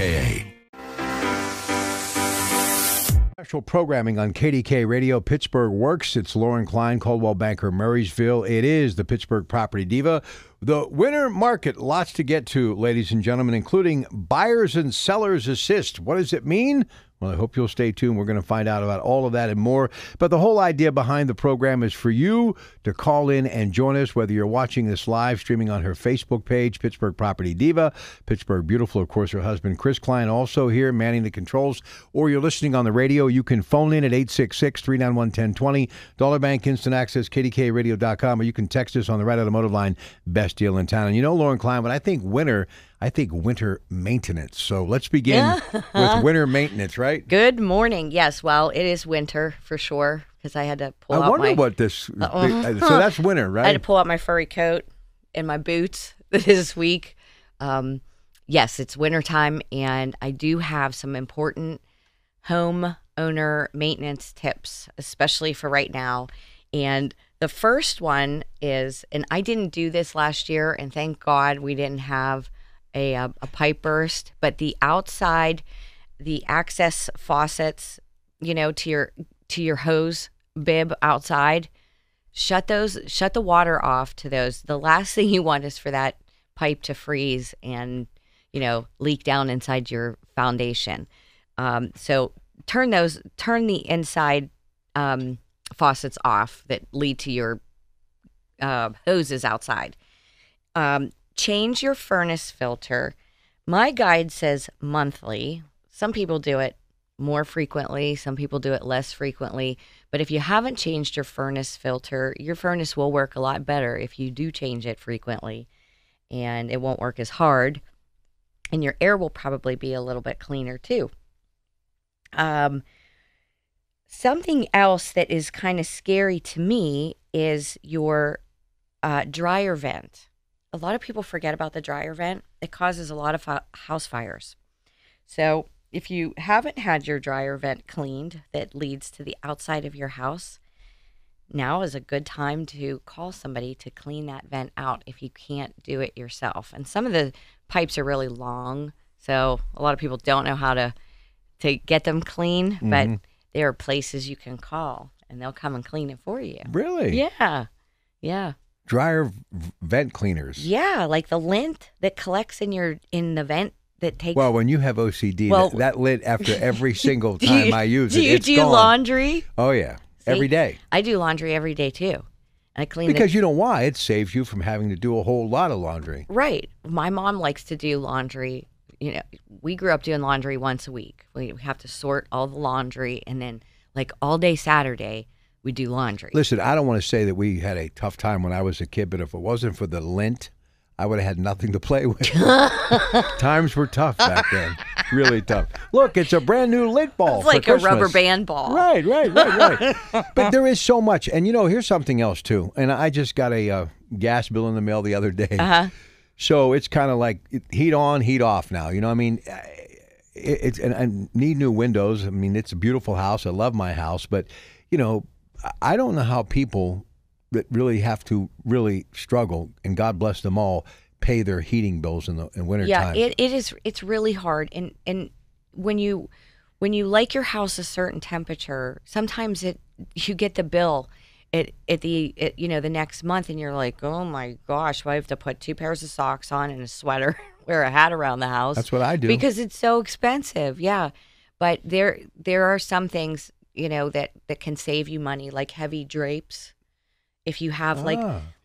KDKA. Special programming on KDK Radio. Pittsburgh Works. It's Lauren Klein, Coldwell Banker, Murraysville. It is the Pittsburgh Property Diva. The winter market, lots to get to, ladies and gentlemen, including buyers and sellers assist. What does it mean? Well, I hope you'll stay tuned. We're going to find out about all of that and more. But the whole idea behind the program is for you to call in and join us, whether you're watching this live streaming on her Facebook page, Pittsburgh Property Diva, Pittsburgh Beautiful, of course, her husband, Chris Klein, also here manning the controls, or you're listening on the radio. You can phone in at 866-391-1020, Dollar Bank Instant Access, KDKRadio.com, or you can text us on the Red Automotive line, best deal in town. And you know, Lauren Klein, when I think winter maintenance. So let's begin with winter maintenance, right? Good morning. Yes, well, it is winter for sure because I had to pull out my... I wonder what this... So that's winter, right? I had to pull out my furry coat and my boots this week. Yes, it's wintertime, and I do have some important homeowner maintenance tips, especially for right now. And the first one is, and I didn't do this last year, and thank God we didn't have a pipe burst, but the outside, the access faucets, you know, to your hose bib outside, shut the water off to those. The last thing you want is for that pipe to freeze and, you know, leak down inside your foundation. So turn the inside faucets off that lead to your hoses outside. Change your furnace filter. My guide says monthly. Some people do it more frequently. Some people do it less frequently. But if you haven't changed your furnace filter, your furnace will work a lot better if you do change it frequently. And it won't work as hard. And your air will probably be a little bit cleaner too. Something else that is kind of scary to me is your dryer vent. A lot of people forget about the dryer vent. It causes a lot of house fires. So if you haven't had your dryer vent cleaned that leads to the outside of your house, now is a good time to call somebody to clean that vent out if you can't do it yourself. And some of the pipes are really long, so a lot of people don't know how to get them clean, but there are places you can call, and they'll come and clean it for you. Really? Yeah. Yeah. Dryer vent cleaners. Yeah, like the lint that collects in the vent that takes... Well, when you have OCD, that lint after every single time I use it, it's do you gone. Laundry? Oh, yeah. See, every day. I do laundry every day, too. I clean because you know why? It saves you from having to do a whole lot of laundry. Right. My mom likes to do laundry. You know, we grew up doing laundry once a week. We have to sort all the laundry, and then like all day Saturday, we do laundry. Listen, I don't want to say that we had a tough time when I was a kid, but if it wasn't for the lint, I would have had nothing to play with. Times were tough back then. Really tough. Look, it's a brand new lint ball. It's like for a rubber band ball. Right. But there is so much. And, you know, here's something else, too. And I just got a gas bill in the mail the other day. Uh-huh. So it's kind of like heat on, heat off now. You know what I mean? And I need new windows. I mean, it's a beautiful house. I love my house. But, you know, I don't know how people that really have to really struggle, and God bless them all, pay their heating bills in winter time. Yeah, it's really hard. And when you like your house a certain temperature, sometimes you get the bill at the next month, and you're like, oh my gosh, I have to put 2 pairs of socks on and a sweater, wear a hat around the house. That's what I do. Because it's so expensive. Yeah. But there are some things, you know, that can save you money, like heavy drapes. If you have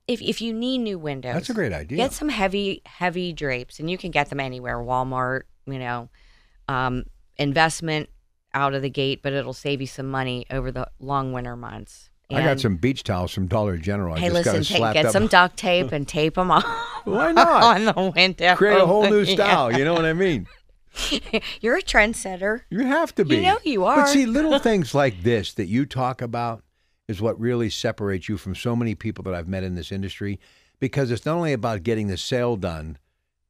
if you need new windows. That's a great idea. Get some heavy drapes, and you can get them anywhere. Walmart, you know, investment out of the gate, but it'll save you some money over the long winter months. And I got some beach towels from Dollar General. Hey, listen, get some duct tape and tape them on. Why not? On the window. Create a whole new style. You know what I mean? You're a trendsetter. You have to be. You know you are. But see, little things like this that you talk about is what really separates you from so many people that I've met in this industry, because it's not only about getting the sale done,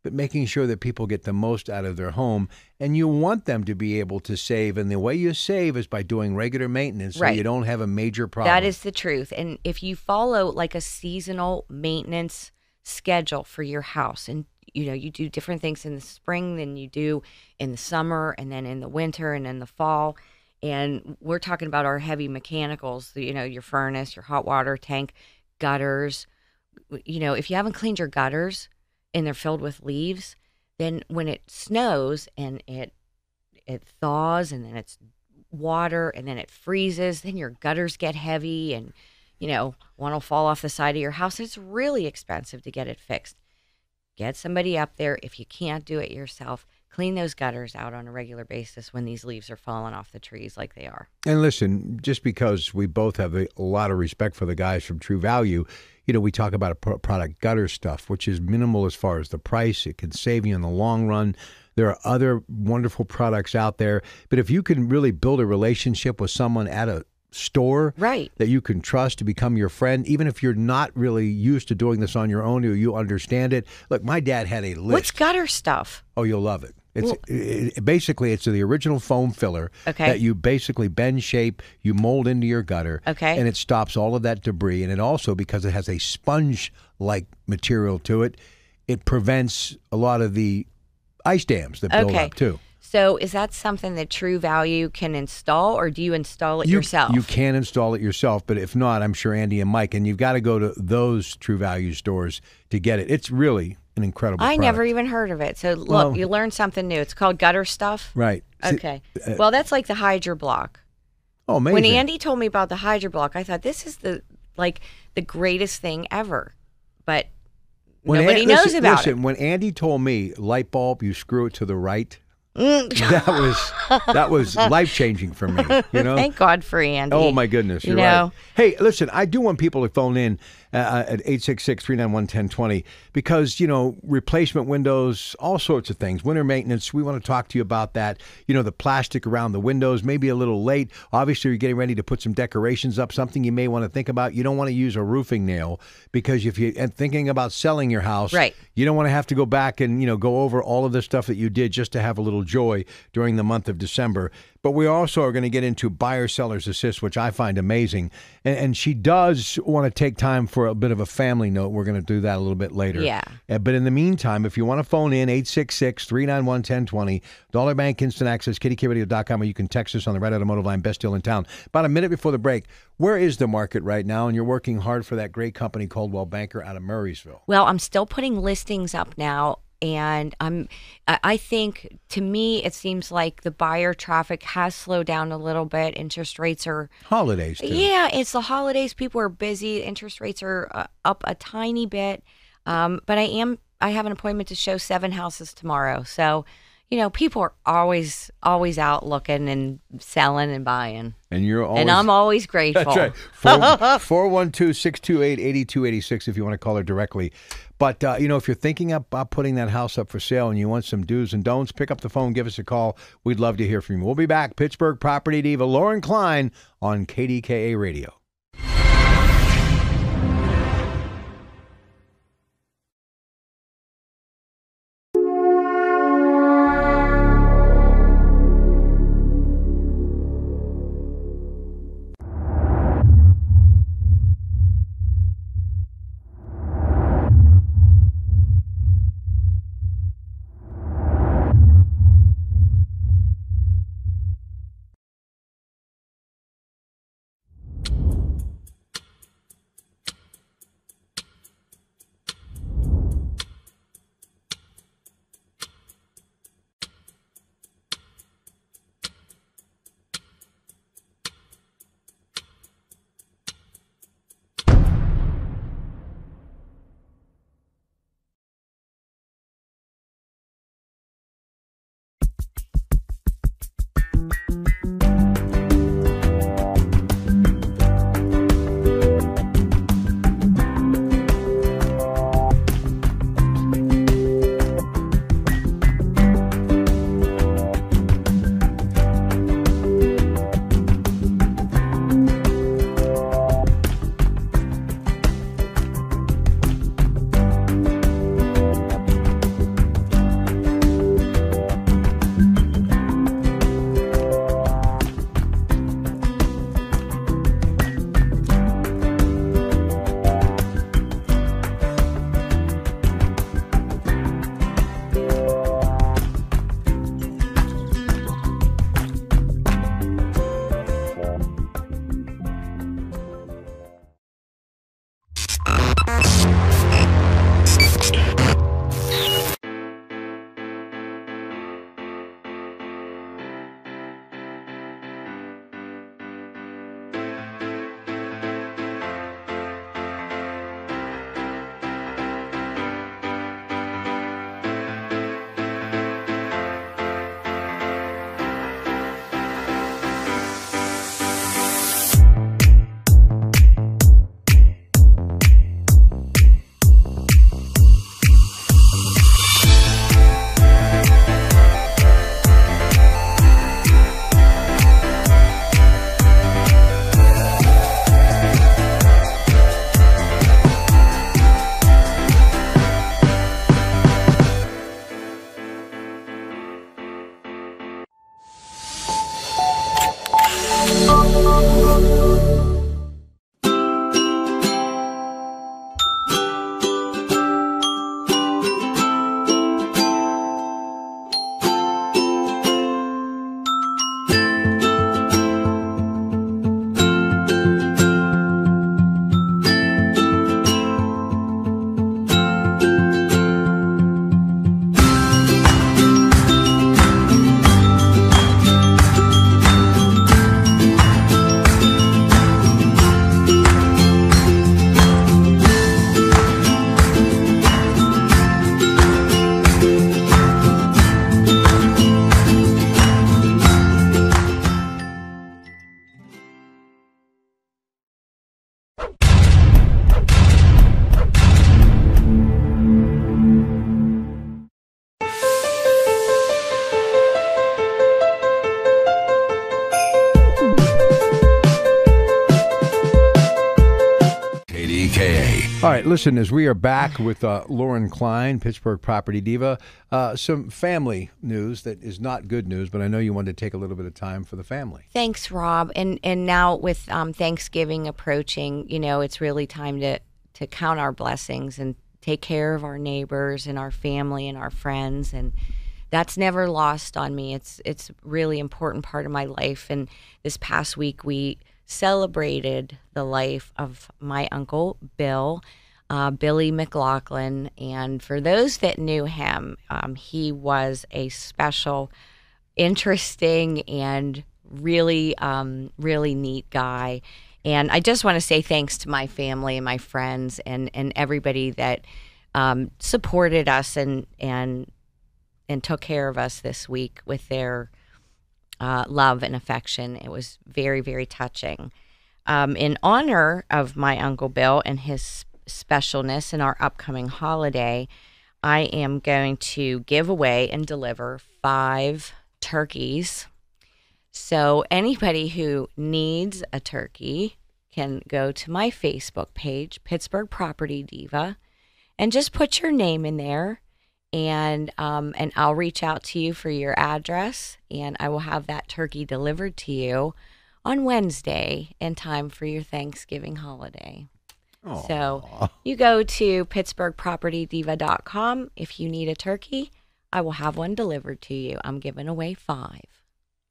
but making sure that people get the most out of their home. And you want them to be able to save. And the way you save is by doing regular maintenance, so you don't have a major problem. That is the truth. And if you follow like a seasonal maintenance schedule for your house, and you do different things in the spring than you do in the summer, and then in the winter and in the fall. And we're talking about our heavy mechanicals, your furnace, your hot water tank, gutters. If you haven't cleaned your gutters and they're filled with leaves, then when it snows and it thaws and then it's water and then it freezes, then your gutters get heavy and, one will fall off the side of your house. It's really expensive to get it fixed. Get somebody up there. If you can't do it yourself, clean those gutters out on a regular basis when these leaves are falling off the trees like they are. And listen, just because we both have a lot of respect for the guys from True Value, we talk about a product gutter stuff, which is minimal as far as the price. It can save you in the long run. There are other wonderful products out there. But if you can really build a relationship with someone at a store that you can trust to become your friend, even if you're not really used to doing this on your own or you understand it. Look, my dad had a list. What's gutter stuff? Oh, you'll love it. Basically, it's the original foam filler that you basically bend shape, you mold into your gutter, and it stops all of that debris. And it also, because it has a sponge-like material to it, it prevents a lot of the ice dams that build up, too. So is that something that True Value can install, or do you install it yourself? You can install it yourself, but if not, I'm sure Andy and Mike, and you've got to go to those True Value stores to get it. It's really an incredible product. Never even heard of it. So look, you learned something new. It's called gutter stuff? Right. Okay. Well, that's like the Hydro Block. Oh, amazing. When Andy told me about the Hydro Block, I thought this is the greatest thing ever. But nobody knows about it. When Andy told me light bulb, you screw it to the right, that was life-changing for me. Thank God for Andy. Oh, my goodness. You're right. Hey, listen, I do want people to phone in at 866-391-1020 because, replacement windows, all sorts of things. Winter maintenance, we want to talk to you about that. The plastic around the windows, maybe a little late. Obviously, you're getting ready to put some decorations up, something you may want to think about. You don't want to use a roofing nail because if you're thinking about selling your house, you don't want to have to go back and, go over all of the stuff that you did just to have a little joy during the month of December. But we also are going to get into buyer-seller's assist, which I find amazing. And she does want to take time for a bit of a family note. We're going to do that a little bit later. Yeah. But in the meantime, if you want to phone in, 866-391-1020, Dollar Bank Instant Access, KDKRadio.com, or you can text us on the Red Automotive Line, best deal in town. About a minute before the break, where is the market right now? And you're working hard for that great company, Coldwell Banker, out of Murraysville. Well, I'm still putting listings up now. And I think, to me, it seems like the buyer traffic has slowed down a little bit. Interest rates are... Holidays, too. Yeah, it's the holidays. People are busy. Interest rates are up a tiny bit. But I have an appointment to show 7 houses tomorrow. So, people are always out looking and selling and buying. And you're always... And I'm always grateful. That's right. 412-628-8286 if you want to call her directly. But, if you're thinking about putting that house up for sale and you want some do's and don'ts, pick up the phone, give us a call. We'd love to hear from you. We'll be back. Pittsburgh Property Diva, Lauren Klein on KDKA Radio. right, listen, as we are back with Lauren Klein, Pittsburgh Property Diva, some family news that is not good news, but I know you wanted to take a little bit of time for the family. Thanks, Rob. And now with Thanksgiving approaching, it's really time to count our blessings and take care of our neighbors and our family and our friends. And that's never lost on me. It's really important part of my life. And this past week, we celebrated the life of my uncle Bill, Billy McLaughlin, and for those that knew him, he was a special, interesting, and really neat guy. And I just want to say thanks to my family and my friends and everybody that supported us and took care of us this week with their love and affection. It was very, very touching. In honor of my Uncle Bill and his specialness in our upcoming holiday, I am going to give away and deliver 5 turkeys. So anybody who needs a turkey can go to my Facebook page, Pittsburgh Property Diva, and just put your name in there. And I'll reach out to you for your address, and I will have that turkey delivered to you on Wednesday in time for your Thanksgiving holiday. Aww. So you go to pittsburghpropertydiva.com. If you need a turkey, I will have one delivered to you. I'm giving away 5.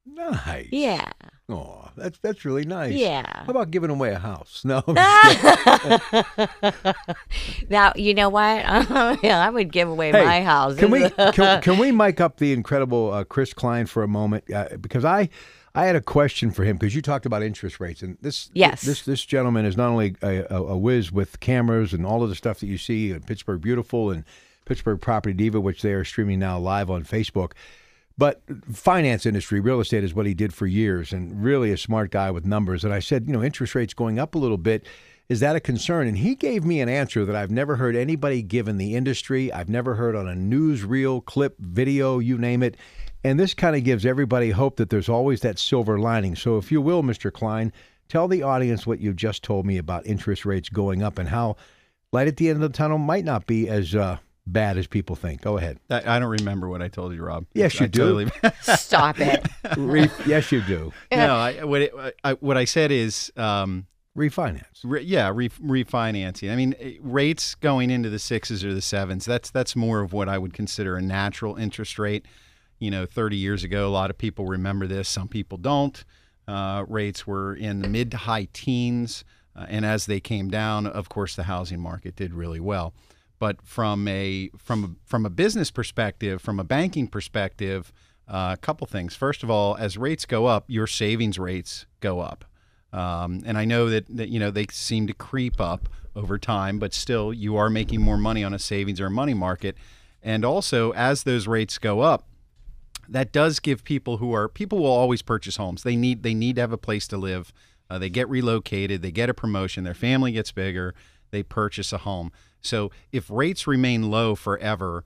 Nice. Yeah. Oh, that's really nice. Yeah. How about giving away a house? No. Now, you know what? I would give away my house. Can we mic up the incredible Chris Klein for a moment? Because I had a question for him because you talked about interest rates, and this gentleman is not only a whiz with cameras and all of the stuff that you see at Pittsburgh Beautiful and Pittsburgh Property Diva, which they are streaming now live on Facebook. But finance industry, real estate is what he did for years, and really a smart guy with numbers. And I said, interest rates going up a little bit, is that a concern? And he gave me an answer that I've never heard anybody give in the industry. I've never heard on a newsreel, clip, video, you name it. And this kind of gives everybody hope that there's always that silver lining. So if you will, Mr. Klein, tell the audience what you've just told me about interest rates going up and how light at the end of the tunnel might not be as bad as people think. Go ahead. I don't remember what I told you, Rob. Yes, you do. Stop it. Yes, you do. No, what I said is refinance. Refinancing. I mean, rates going into the 6s or the 7s. That's more of what I would consider a natural interest rate. 30 years ago, a lot of people remember this. Some people don't. Rates were in the mid to high teens, and as they came down, of course, the housing market did really well. But from a business perspective, from a banking perspective, a couple things. First of all, as rates go up, your savings rates go up, and I know that they seem to creep up over time, but still, you are making more money on a savings or a money market. And also, as those rates go up, that does give people will always purchase homes. They need to have a place to live. They get relocated, they get a promotion, their family gets bigger, they purchase a home. So if rates remain low forever,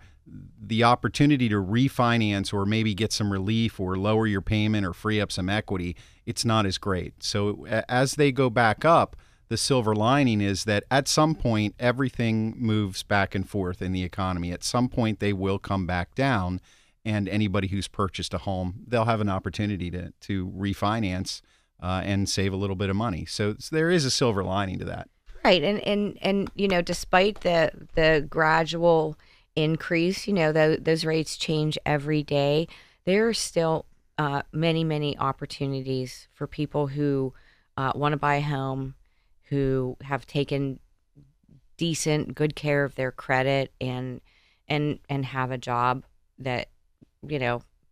the opportunity to refinance or maybe get some relief or lower your payment or free up some equity, it's not as great. So as they go back up, the silver lining is that at some point, everything moves back and forth in the economy. At some point, they will come back down, and anybody who's purchased a home, they'll have an opportunity to refinance and save a little bit of money. So there is a silver lining to that. Right, and despite the gradual increase, those rates change every day. There are still many opportunities for people who want to buy a home, who have taken decent, good care of their credit, and have a job that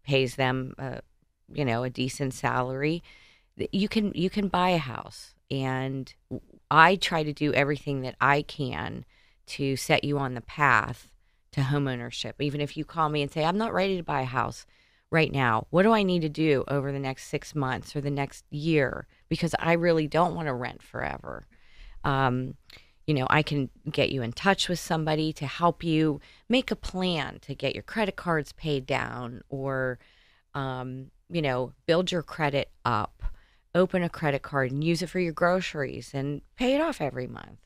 pays them a decent salary. You can buy a house, and I try to do everything that I can to set you on the path to homeownership. Even if you call me and say, I'm not ready to buy a house right now, what do I need to do over the next 6 months or the next year? Because I really don't want to rent forever. I can get you in touch with somebody to help you make a plan to get your credit cards paid down, or, build your credit up. Open a credit card and use it for your groceries and pay it off every month.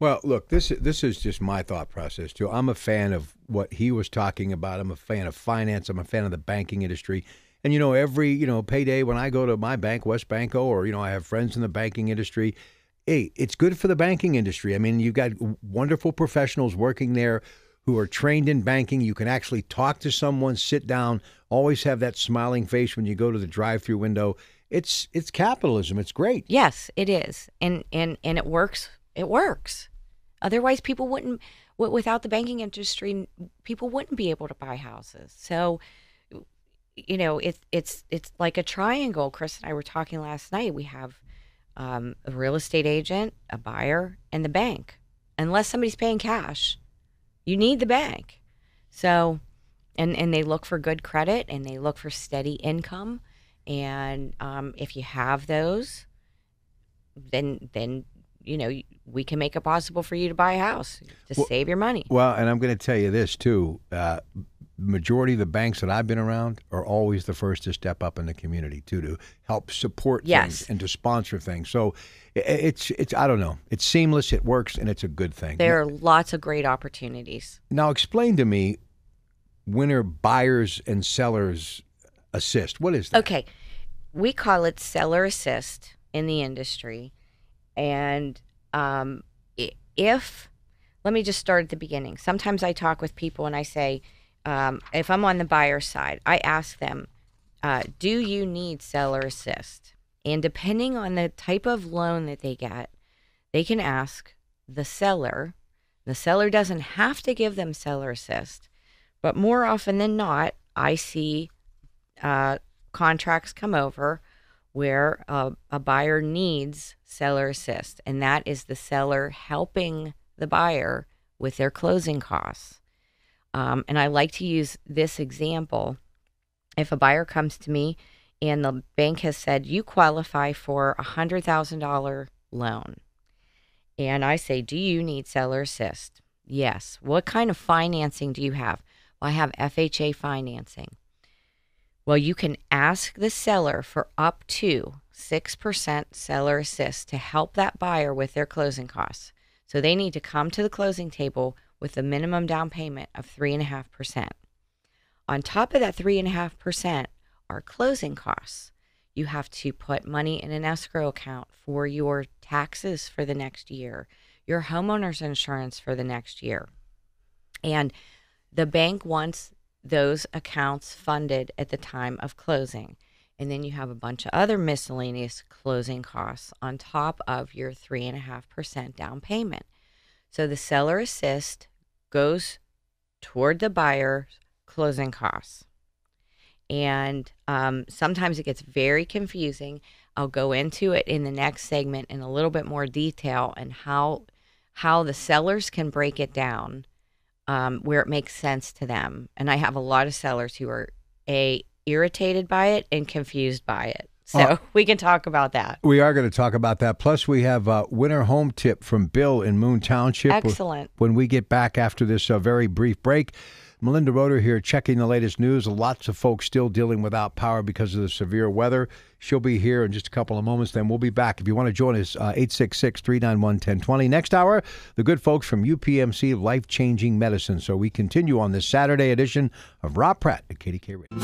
Well, look, this is just my thought process too. I'm a fan of what he was talking about. I'm a fan of finance. I'm a fan of the banking industry. And every payday when I go to my bank, West Banco, or I have friends in the banking industry. Hey, it's good for the banking industry. I mean, you've got wonderful professionals working there who are trained in banking. You can actually talk to someone, sit down, always have that smiling face when you go to the drive-through window. It's capitalism. It's great. Yes, it is, and it works. It works. Otherwise, people wouldn't. Without the banking industry, people wouldn't be able to buy houses. So, it's like a triangle. Chris and I were talking last night. We have a real estate agent, a buyer, and the bank. Unless somebody's paying cash, you need the bank. So, and they look for good credit and they look for steady income. And if you have those, then we can make it possible for you to buy a house to save your money. Well, and I'm going to tell you this too. Majority of the banks that I've been around are always the first to step up in the community too, to help support things and to sponsor things. So it's I don't know. It's seamless. It works, and it's a good thing. There are lots of great opportunities. Now, explain to me, winner buyers and sellers assist. What is that? Okay, we call it seller assist in the industry, and let me just start at the beginning. Sometimes I talk with people and I say, if I'm on the buyer side, I ask them, do you need seller assist? And depending on the type of loan that they get, they can ask the seller. The seller doesn't have to give them seller assist, but more often than not, I see contracts come over where a buyer needs seller assist, and that is the seller helping the buyer with their closing costs. And I like to use this example. If a buyer comes to me and the bank has said, you qualify for a $100,000 loan, and I say, do you need seller assist? Yes. What kind of financing do you have? Well, I have FHA financing. Well, you can ask the seller for up to 6% seller assist to help that buyer with their closing costs. So they need to come to the closing table with a minimum down payment of 3.5%. On top of that 3.5% are closing costs. You have to put money in an escrow account for your taxes for the next year, your homeowner's insurance for the next year. And the bank wants those accounts funded at the time of closing. And then you have a bunch of other miscellaneous closing costs on top of your 3.5% down payment. So the seller assist goes toward the buyer's closing costs. And sometimes it gets very confusing. I'll go into it in the next segment in a little bit more detail and how the sellers can break it down where it makes sense to them. And I have a lot of sellers who are irritated by it and confused by it. So we can talk about that. We are going to talk about that. Plus, we have a winter home tip from Bill in Moon Township. Excellent. When we get back after this very brief break, Melinda Roeder here checking the latest news. Lots of folks still dealing without power because of the severe weather. She'll be here in just a couple of moments. Then we'll be back. If you want to join us, 866-391-1020. Next hour, the good folks from UPMC Life-Changing Medicine. So we continue on this Saturday edition of Rob Pratt at KDK Radio.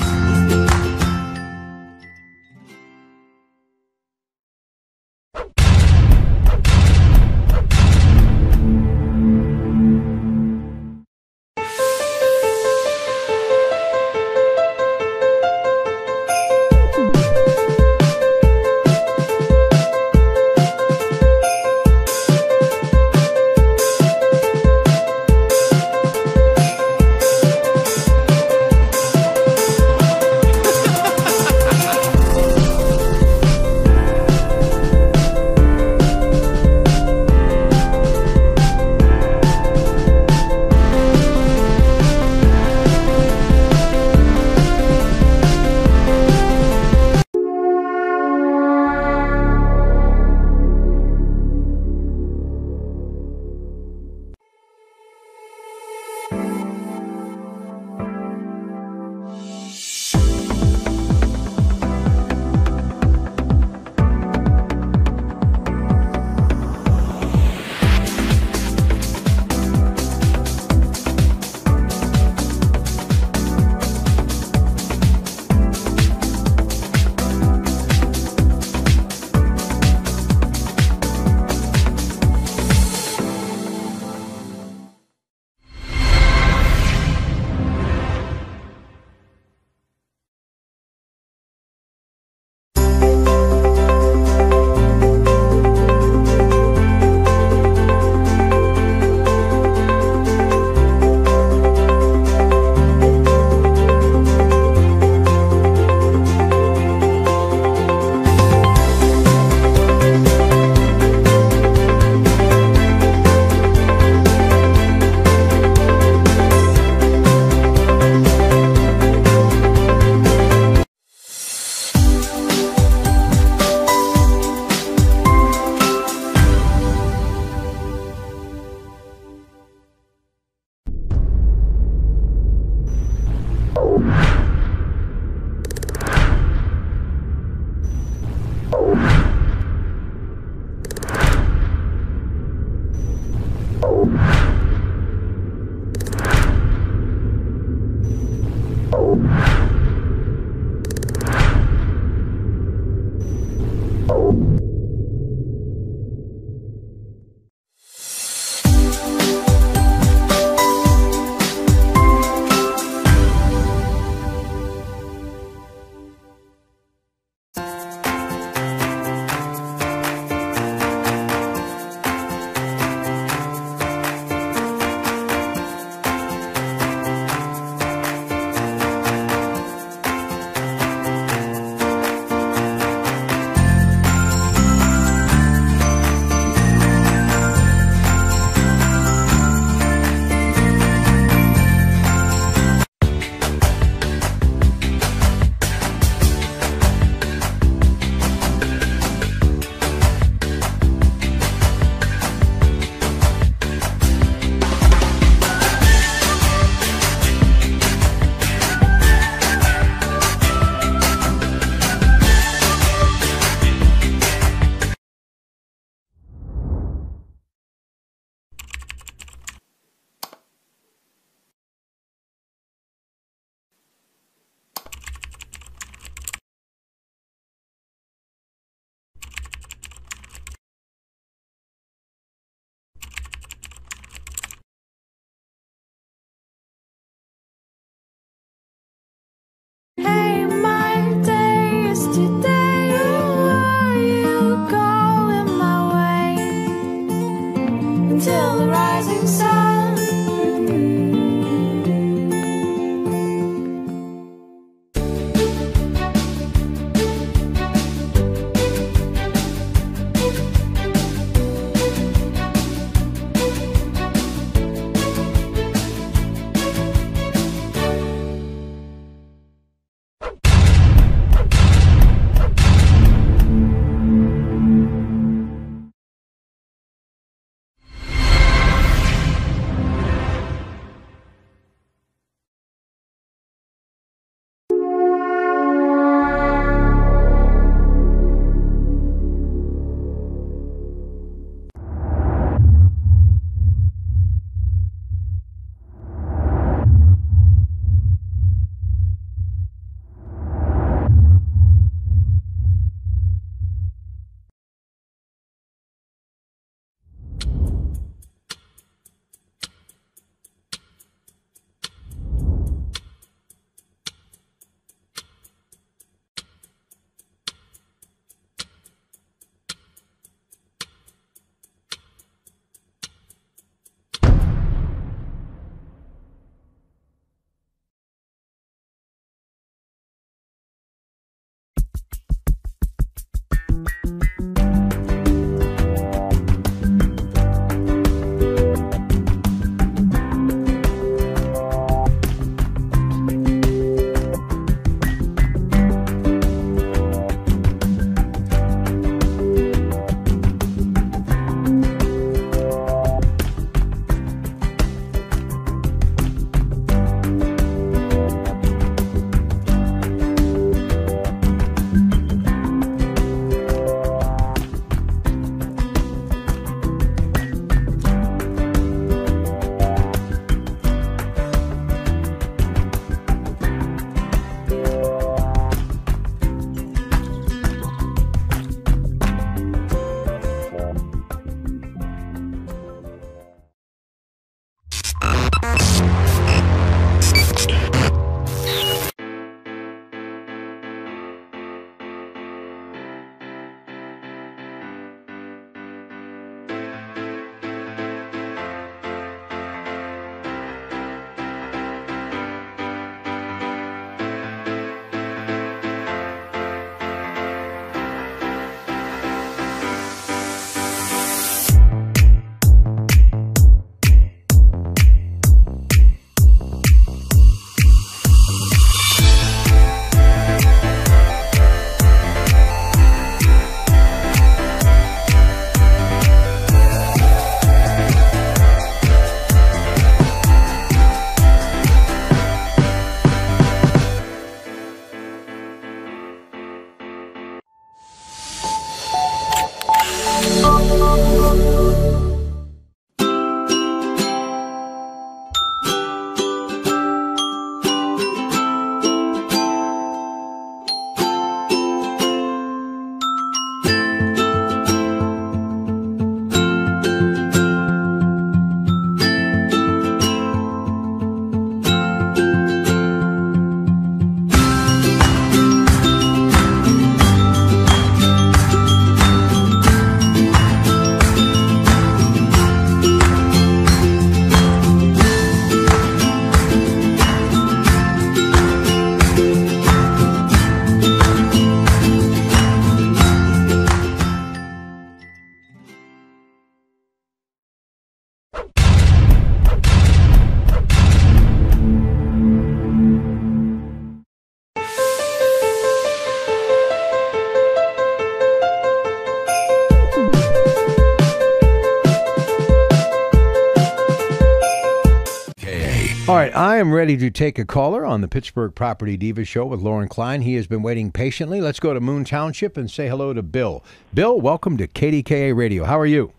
All right, I am ready to take a caller on the Pittsburgh Property Diva Show with Lauren Klein. He has been waiting patiently. Let's go to Moon Township and say hello to Bill. Bill, welcome to KDKA Radio. How are you?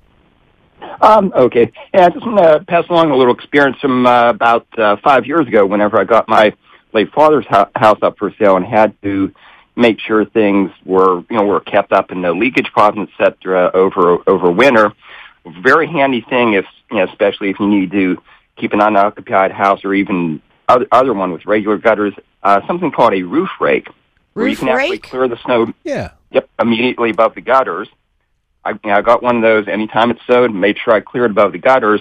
Okay. Yeah, I just want to pass along a little experience from about 5 years ago whenever I got my late father's house up for sale and had to make sure things were kept up and no leakage problems, et cetera, over winter. Very handy thing if, especially if you need to keep an unoccupied house or even other one with regular gutters, something called a roof rake. Where you can actually clear the snow immediately above the gutters. I got one of those anytime it snowed, made sure I cleared above the gutters.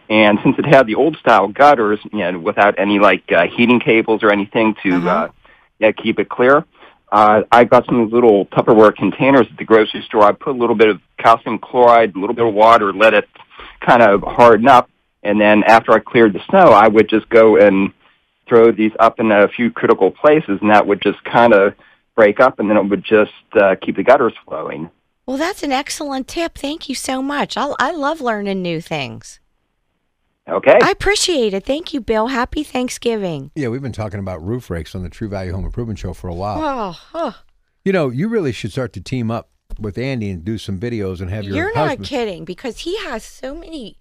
And since it had the old-style gutters, without any, heating cables or anything to keep it clear, I got some of those little Tupperware containers at the grocery store. I put a little bit of calcium chloride, a little bit of water, let it kind of harden up. And then after I cleared the snow, I would just go and throw these up in a few critical places, and that would just kind of break up, and then it would just keep the gutters flowing. Well, that's an excellent tip. Thank you so much. I love learning new things. Okay. I appreciate it. Thank you, Bill. Happy Thanksgiving. Yeah, we've been talking about roof rakes on the True Value Home Improvement Show for a while. Oh. You really should start to team up with Andy and do some videos and have your You're husband. not kidding, because he has so many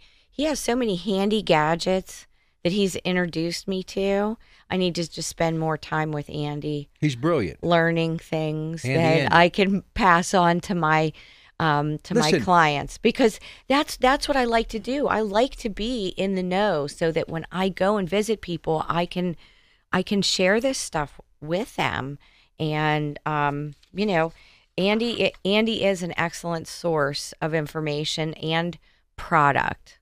handy gadgets that he's introduced me to. I need to just spend more time with Andy. He's brilliant. Learning things Andy. I can pass on to my my clients, because that's what I like to do. I like to be in the know so that when I go and visit people, I can share this stuff with them. And Andy is an excellent source of information and product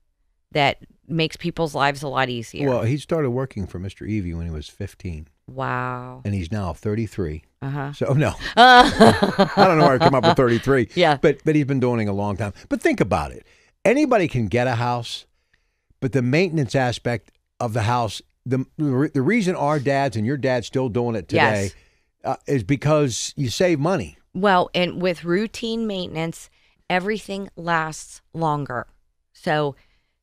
that makes people's lives a lot easier. Well, he started working for Mr. Evie when he was 15. Wow. And he's now 33. Uh-huh. So, no. I don't know where I come up with 33. Yeah. But he's been doing it a long time. But think about it. Anybody can get a house, but the maintenance aspect of the house, the reason our dads and your dad's still doing it today is because you save money. Well, and with routine maintenance, everything lasts longer. So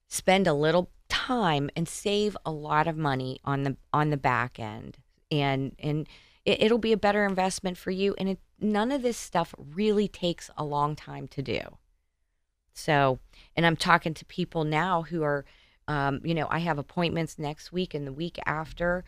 spend a little time and save a lot of money on the back end, and it'll be a better investment for you. And none of this stuff really takes a long time to do. So, and I'm talking to people now who are, I have appointments next week and the week after,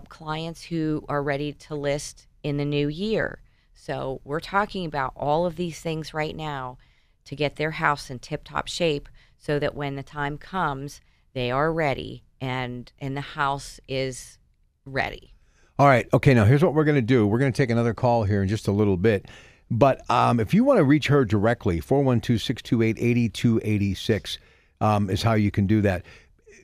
clients who are ready to list in the new year. So we're talking about all of these things right now to get their house in tip-top shape, so that when the time comes, they are ready and the house is ready. All right. Okay, now here's what we're going to do. We're going to take another call here in just a little bit. But if you want to reach her directly, 412-628-8286 is how you can do that.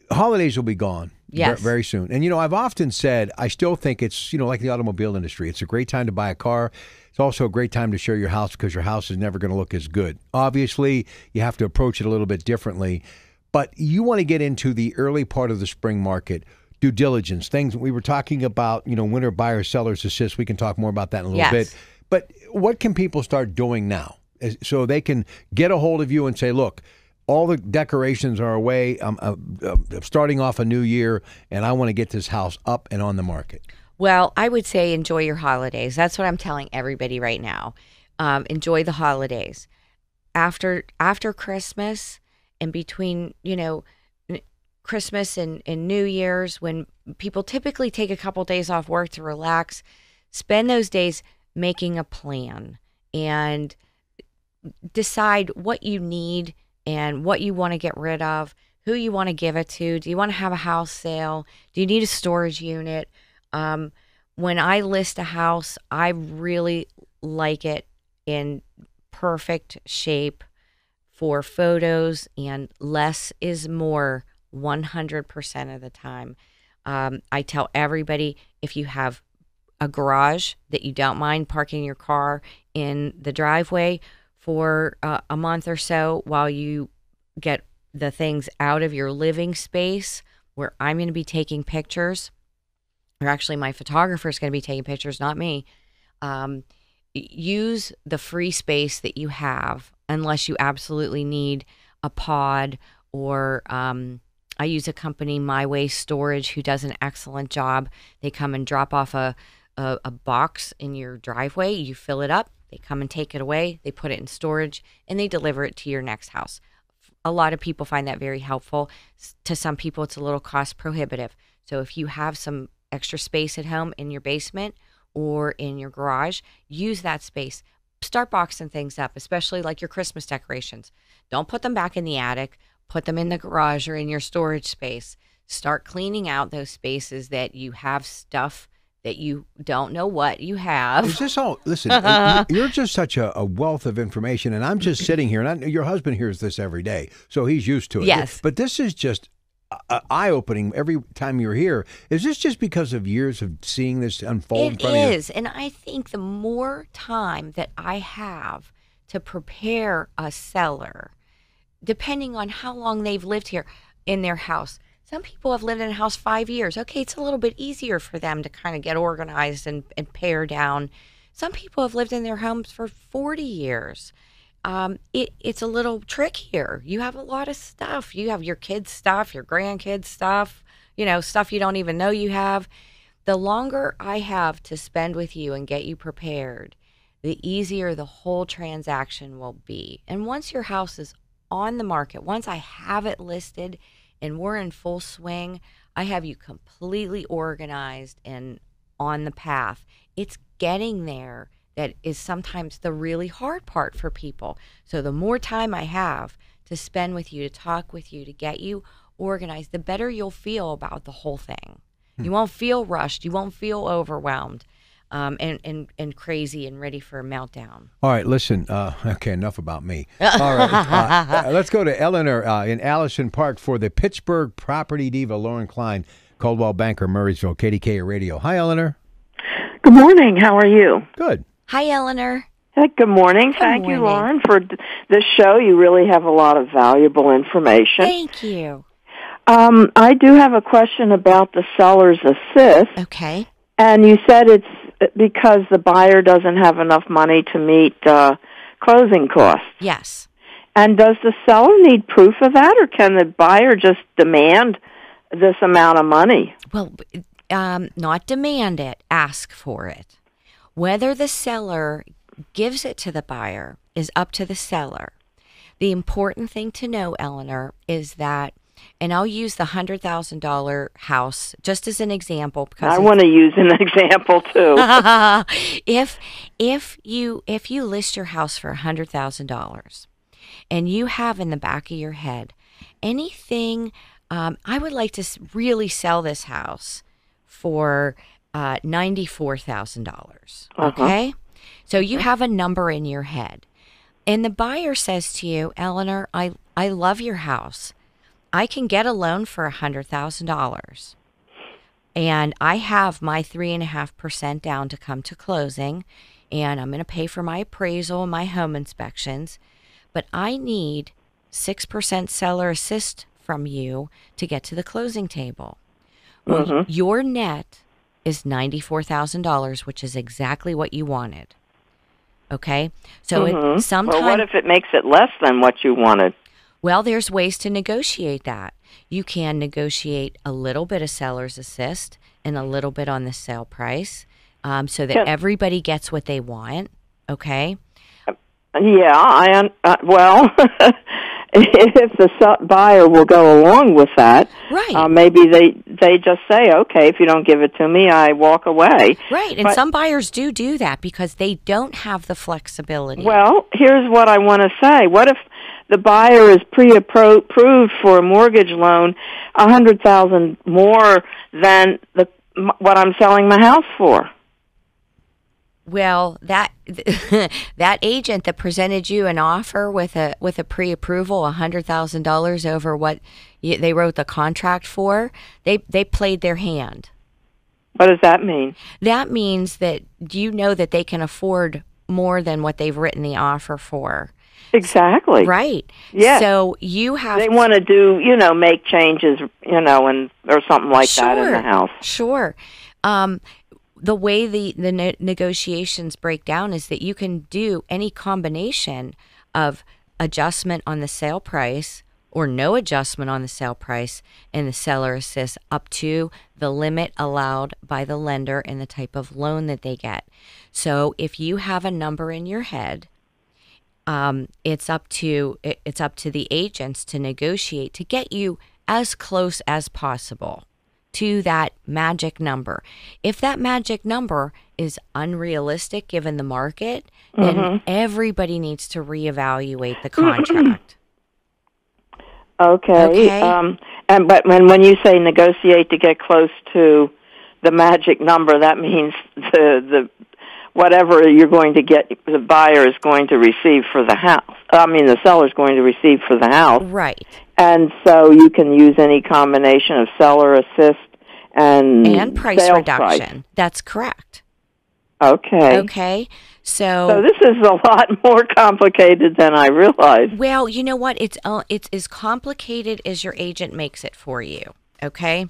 Holidays will be gone very soon. And, I've often said I still think it's, like the automobile industry. It's a great time to buy a car. It's also a great time to show your house, because your house is never going to look as good. Obviously, you have to approach it a little bit differently. But you want to get into the early part of the spring market, due diligence, things we were talking about, winter buyer sellers assist. We can talk more about that in a little bit. But what can people start doing now so they can get a hold of you and say, look, all the decorations are away. I'm starting off a new year, and I want to get this house up and on the market. Well, I would say enjoy your holidays. That's what I'm telling everybody right now. Enjoy the holidays. After Christmas and between, Christmas and New Year's, when people typically take a couple days off work to relax, spend those days making a plan and decide what you need and what you want to get rid of, who you want to give it to. Do you want to have a house sale? Do you need a storage unit? When I list a house, I really like it in perfect shape for photos, and less is more 100% of the time. I tell everybody, if you have a garage that you don't mind parking your car in the driveway for a month or so while you get the things out of your living space, where I'm going to be taking pictures, or actually my photographer is going to be taking pictures, not me. Use the free space that you have, unless you absolutely need a pod or a I use a company, My Way Storage, who does an excellent job. They come and drop off a box in your driveway. You fill it up. They come and take it away. They put it in storage, and they deliver it to your next house. A lot of people find that very helpful. To some people, it's a little cost prohibitive. So if you have some extra space at home in your basement or in your garage, use that space. Start boxing things up, especially like your Christmas decorations. Don't put them back in the attic. Put them in the garage or in your storage space. Start cleaning out those spaces that you have stuff that you don't know what you have. Is this all? Listen, you're just such a wealth of information, and I'm just sitting here, and I know your husband hears this every day, so he's used to it. Yes. But this is just eye-opening every time you're here. Is this just because of years of seeing this unfold in front of you? It is, and I think the more time that I have to prepare a seller, depending on how long they've lived here in their house. Some people have lived in a house 5 years. Okay, it's a little bit easier for them to kind of get organized and pare down. Some people have lived in their homes for 40 years. It's a little trickier. You have a lot of stuff. You have your kids' stuff, your grandkids' stuff, stuff you don't even know you have. The longer I have to spend with you and get you prepared, the easier the whole transaction will be. And once your house is on the market, once I have it listed and we're in full swing, I have you completely organized and on the path. It's getting there that is sometimes the really hard part for people. So the more time I have to spend with you, to talk with you, to get you organized, the better you'll feel about the whole thing. You won't feel rushed. You won't feel overwhelmed. And crazy and ready for a meltdown. All right, listen. Okay, enough about me. All right, let's go to Eleanor in Allison Park for the Pittsburgh property diva, Lauren Klein, Coldwell Banker, Murraysville, KDK Radio. Hi, Eleanor. Good morning. How are you? Good. Hi, Eleanor. Hey, good morning. Thank you, Lauren, for this show. You really have a lot of valuable information. Thank you. I do have a question about the seller's assist. Okay. And you said it's because the buyer doesn't have enough money to meet closing costs. Yes. And does the seller need proof of that, or can the buyer just demand this amount of money? Well, not demand it, ask for it. Whether the seller gives it to the buyer is up to the seller. The important thing to know, Eleanor, is that, and I'll use the $100,000 house just as an example because I want to use an example too. if you list your house for $100,000 and you have in the back of your head anything, I would like to really sell this house for $94,000. Okay, so you have a number in your head, and the buyer says to you, Eleanor, I love your house. I can get a loan for $100,000, and I have my 3.5% down to come to closing, and I'm going to pay for my appraisal and my home inspections, but I need 6% seller assist from you to get to the closing table. Well, your net is $94,000, which is exactly what you wanted. Okay, so sometimes. Well, what if it makes it less than what you wanted? Well, there's ways to negotiate that. You can negotiate a little bit of seller's assist and a little bit on the sale price so that everybody gets what they want, okay? Yeah, well, if the buyer will go along with that, right? Maybe they just say, okay, if you don't give it to me, I walk away. Right, and some buyers do that because they don't have the flexibility. Well, here's what I want to say. What if the buyer is pre-approved for a mortgage loan, $100,000 more than what I'm selling my house for? Well, that agent that presented you an offer with a pre-approval, $100,000 over what they wrote the contract for, they played their hand. What does that mean? That means that you know that they can afford more than what they've written the offer for. Exactly. Right. Yeah. So you have. They want to do, make changes, and or something like that in the house. Sure. The way the negotiations break down is that you can do any combination of adjustment on the sale price or no adjustment on the sale price, and the seller assists up to the limit allowed by the lender and the type of loan that they get. So if you have a number in your head, it's up to the agents to negotiate to get you as close as possible to that magic number. If that magic number is unrealistic given the market, then everybody needs to reevaluate the contract. Okay. But when you say negotiate to get close to the magic number, that means the whatever you're going to get, the buyer is going to receive for the house. The seller is going to receive for the house. Right. And so you can use any combination of seller assist and price reduction. That's correct. Okay. So this is a lot more complicated than I realized. Well, you know what? It's as complicated as your agent makes it for you. Okay.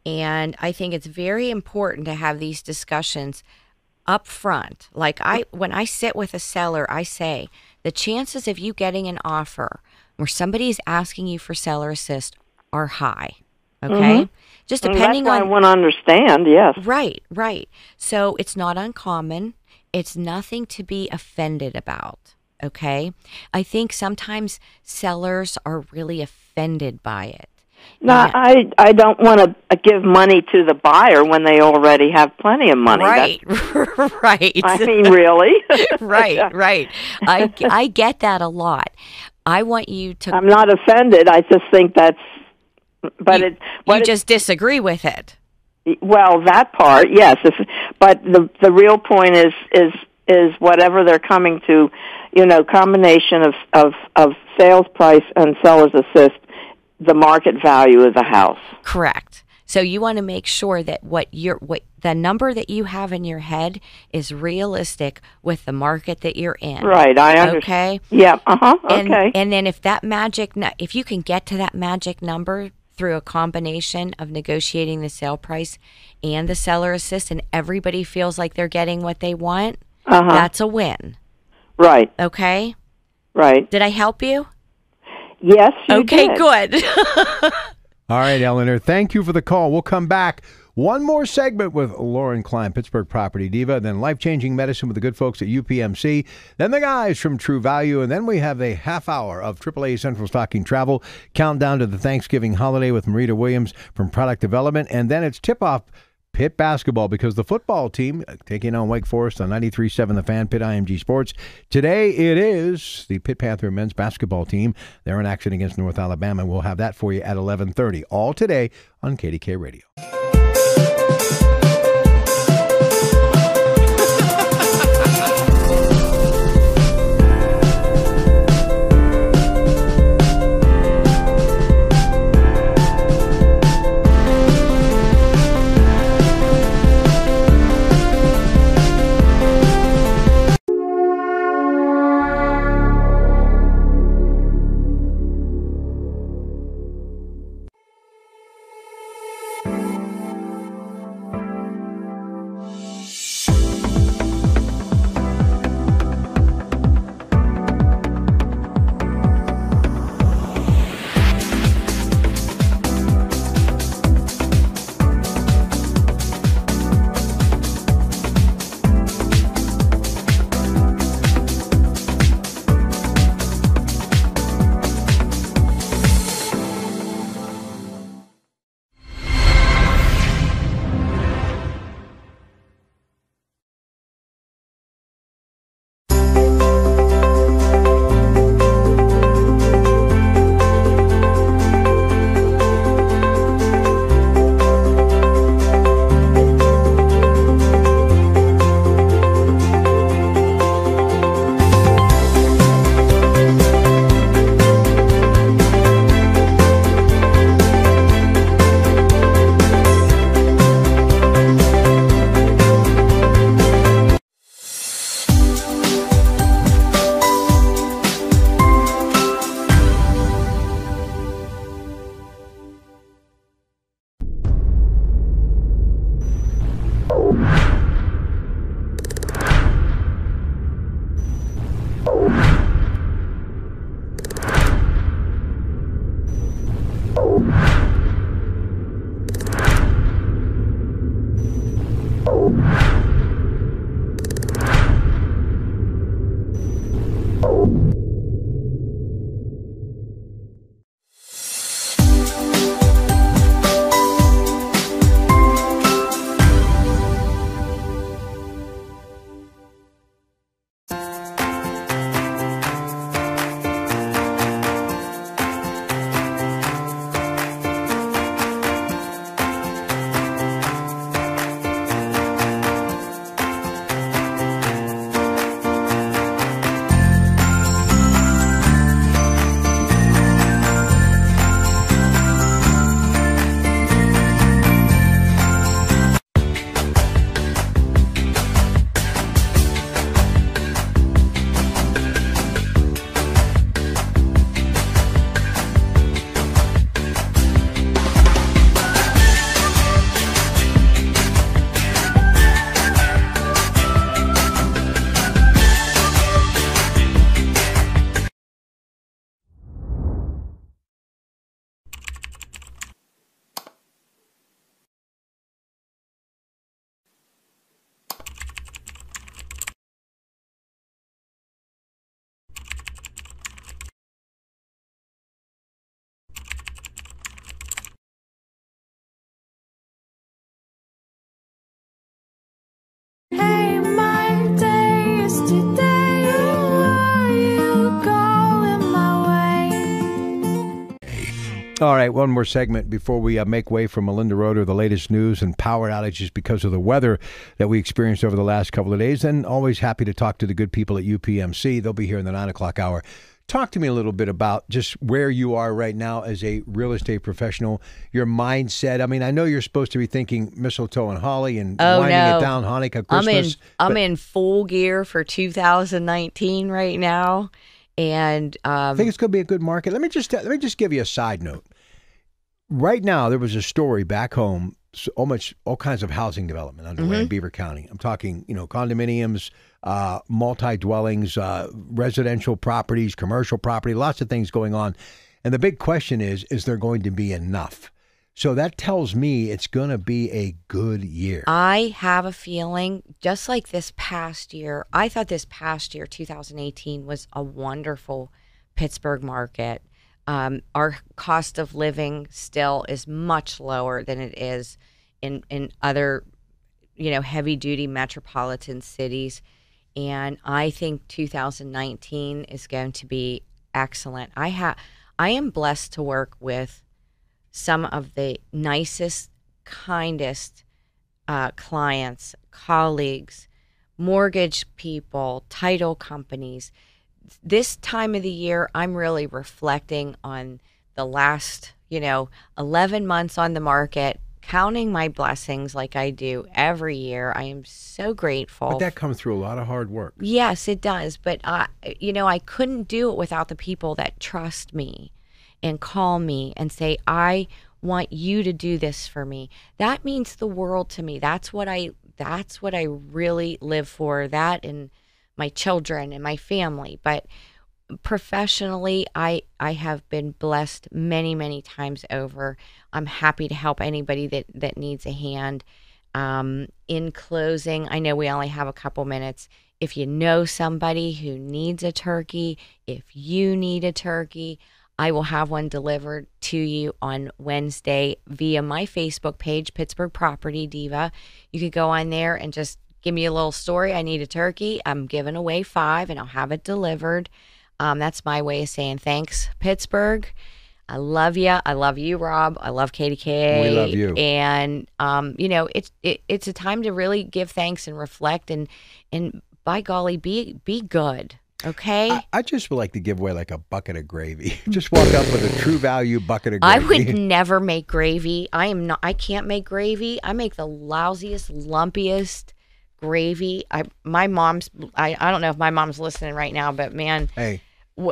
And I think it's very important to have these discussions up front. Like when I sit with a seller, I say the chances of you getting an offer where somebody's asking you for seller assist are high. Okay. Just depending that's on. I want to understand. Yes. Right. So it's not uncommon. It's nothing to be offended about. Okay. I think sometimes sellers are really offended by it. No, I don't want to give money to the buyer when they already have plenty of money. Right, right. I mean, really? right. I get that a lot. I want you to. I'm not offended. I just think that's. But you just disagree with it. Well, that part, yes. But the real point is whatever they're coming to, combination of sales price and seller's assist, the market value of the house. Correct. So you want to make sure that what the number that you have in your head is realistic with the market that you're in. Right, I understand. Okay. Yeah. Okay. And then if you can get to that magic number through a combination of negotiating the sale price and the seller assist, and everybody feels like they're getting what they want, that's a win. Right. Okay. Right. Did I help you? Yes, you Okay, did. good. All right, Eleanor, thank you for the call. We'll come back. One more segment with Lauren Klein, Pittsburgh Property Diva, then life-changing medicine with the good folks at UPMC, then the guys from True Value, and then we have a half hour of AAA Central Stocking Travel, countdown to the Thanksgiving holiday with Marita Williams from Product Development, and then it's tip-off Pitt basketball because the football team taking on Wake Forest on 93.7 The Fan, Pitt IMG Sports. Today it is the Pitt Panther men's basketball team. They're in action against North Alabama. We'll have that for you at 11:30. All today on KDK Radio. Hey, my day is today. Are you going my way? All right, one more segment before we make way for Melinda Roeder, the latest news and power outages because of the weather that we experienced over the last couple of days. And always happy to talk to the good people at UPMC. They'll be here in the 9 o'clock hour. Talk to me a little bit about just where you are right now as a real estate professional, your mindset. I mean, I know you're supposed to be thinking mistletoe and holly and winding it down, Hanukkah, Christmas. I'm in full gear for 2019 right now, and I think it's going to be a good market. Let me just give you a side note. Right now, there was a story back home, all kinds of housing development underway in Beaver County. I'm talking, condominiums, multi-dwellings, residential properties, commercial property, lots of things going on. And the big question is there going to be enough? So that tells me it's going to be a good year. I have a feeling, just like this past year, I thought this past year, 2018, was a wonderful Pittsburgh market. Our cost of living still is much lower than it is in other, heavy-duty metropolitan cities. And I think 2019 is going to be excellent. I am blessed to work with some of the nicest, kindest clients, colleagues, mortgage people, title companies. This time of the year, I'm really reflecting on the last, 11 months on the market, counting my blessings like I do every year. I am so grateful. But that comes through a lot of hard work. Yes, it does. But, I couldn't do it without the people that trust me and call me and say, I want you to do this for me. That means the world to me. That's what I really live for, that and my children and my family. But professionally, I have been blessed many, many times over. I'm happy to help anybody that needs a hand. In closing, I know we only have a couple minutes. If you know somebody who needs a turkey, if you need a turkey, I will have one delivered to you on Wednesday via my Facebook page, Pittsburgh Property Diva. You could go on there and just give me a little story. I need a turkey. I'm giving away 5 and I'll have it delivered. That's my way of saying thanks, Pittsburgh. I love you. I love you, Rob. I love KDK. We love you. And, it's a time to really give thanks and reflect and by golly, be good. Okay. I just would like to give away like a bucket of gravy. Just walk up with a true value bucket of gravy. I would never make gravy. I can't make gravy. I make the lousiest, lumpiest gravy. My mom's, I don't know if my mom's listening right now, but man, hey,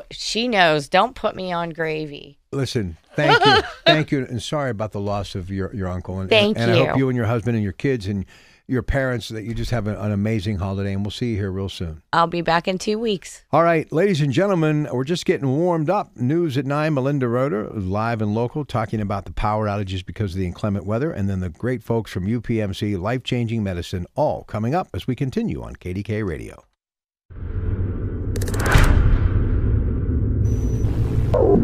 she knows. Don't put me on gravy. Listen, thank you, and sorry about the loss of your uncle. And, Thank and I you. hope you and your husband and your kids and your parents, that you just have an amazing holiday, and we'll see you here real soon. I'll be back in 2 weeks. All right, ladies and gentlemen, we're just getting warmed up. News at 9, Melinda Roeder, live and local, talking about the power outages because of the inclement weather, and then the great folks from UPMC, Life-Changing Medicine, all coming up as we continue on KDK Radio. Oh.